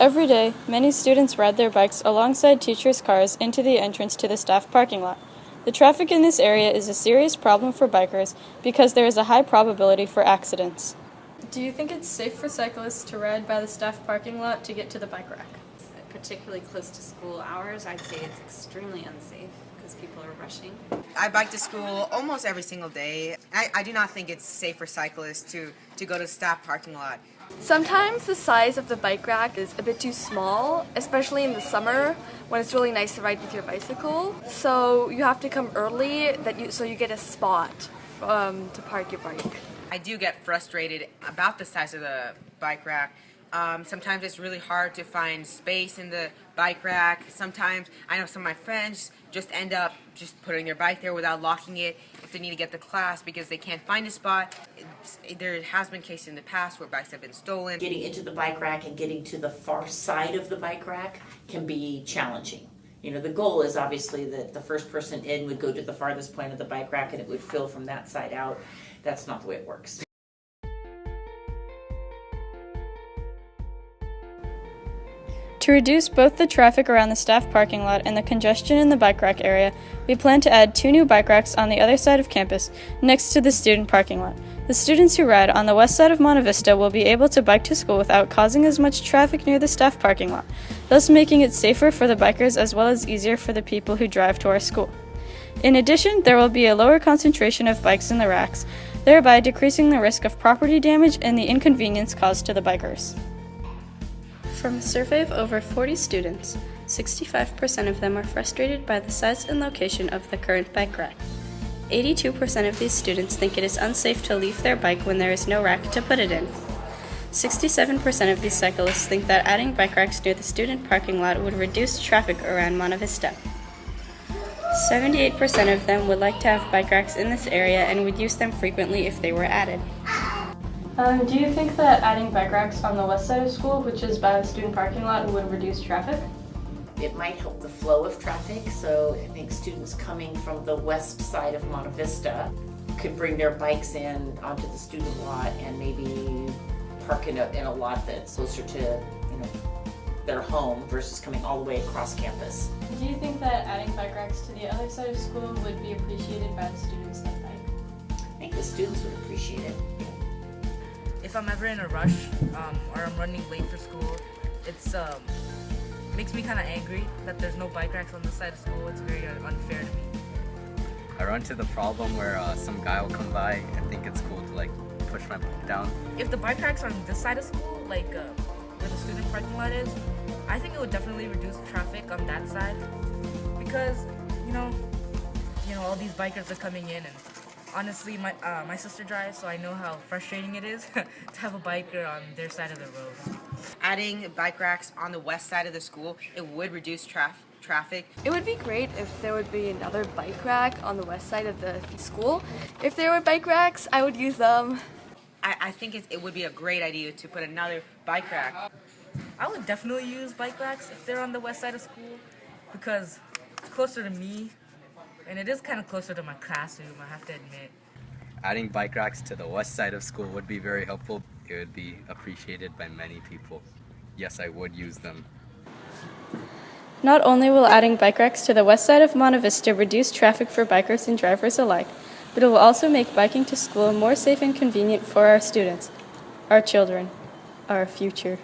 Every day, many students ride their bikes alongside teachers' cars into the entrance to the staff parking lot. The traffic in this area is a serious problem for bikers because there is a high probability for accidents. Do you think it's safe for cyclists to ride by the staff parking lot to get to the bike rack? Particularly close to school hours, I'd say it's extremely unsafe because people are rushing. I bike to school almost every single day. I do not think it's safe for cyclists to go to the staff parking lot. Sometimes the size of the bike rack is a bit too small, especially in the summer when it's really nice to ride with your bicycle. So you have to come early so you get a spot to park your bike. I do get frustrated about the size of the bike rack. Sometimes it's really hard to find space in the bike rack. Sometimes I know some of my friends just end up just putting their bike there without locking it if they need to get to class because they can't find a spot. There has been cases in the past where bikes have been stolen. Getting into the bike rack and getting to the far side of the bike rack can be challenging. You know, the goal is obviously that the first person in would go to the farthest point of the bike rack and it would fill from that side out. That's not the way it works. To reduce both the traffic around the staff parking lot and the congestion in the bike rack area, we plan to add 2 new bike racks on the other side of campus, next to the student parking lot. The students who ride on the west side of Monte Vista will be able to bike to school without causing as much traffic near the staff parking lot, thus making it safer for the bikers as well as easier for the people who drive to our school. In addition, there will be a lower concentration of bikes in the racks, thereby decreasing the risk of property damage and the inconvenience caused to the bikers. From a survey of over 40 students, 65% of them are frustrated by the size and location of the current bike rack. 82% of these students think it is unsafe to leave their bike when there is no rack to put it in. 67% of these cyclists think that adding bike racks near the student parking lot would reduce traffic around Monte Vista. 78% of them would like to have bike racks in this area and would use them frequently if they were added. Do you think that adding bike racks on the west side of school, which is by the student parking lot, would reduce traffic? It might help the flow of traffic, so I think students coming from the west side of Monte Vista could bring their bikes in onto the student lot and maybe park in a lot that's closer to their home versus coming all the way across campus. Do you think that adding bike racks to the other side of school would be appreciated by the students that bike? I think the students would appreciate it. If I'm ever in a rush or I'm running late for school, it's makes me kind of angry that there's no bike racks on this side of school. It's very unfair to me. I run into the problem where some guy will come by and think it's cool to push my bike down. If the bike racks are on this side of school, where the student parking lot is, I think it would definitely reduce traffic on that side because all these bikers are coming in, and honestly, my sister drives, so I know how frustrating it is to have a biker on their side of the road. Adding bike racks on the west side of the school, it would reduce traffic. It would be great if there would be another bike rack on the west side of the school. If there were bike racks, I would use them. I think it would be a great idea to put another bike rack. I would definitely use bike racks if they're on the west side of school because it's closer to me, and it is kind of closer to my classroom, I have to admit. Adding bike racks to the west side of school would be very helpful. It would be appreciated by many people. Yes, I would use them. Not only will adding bike racks to the west side of Monte Vista reduce traffic for bikers and drivers alike, but it will also make biking to school more safe and convenient for our students, our children, our future.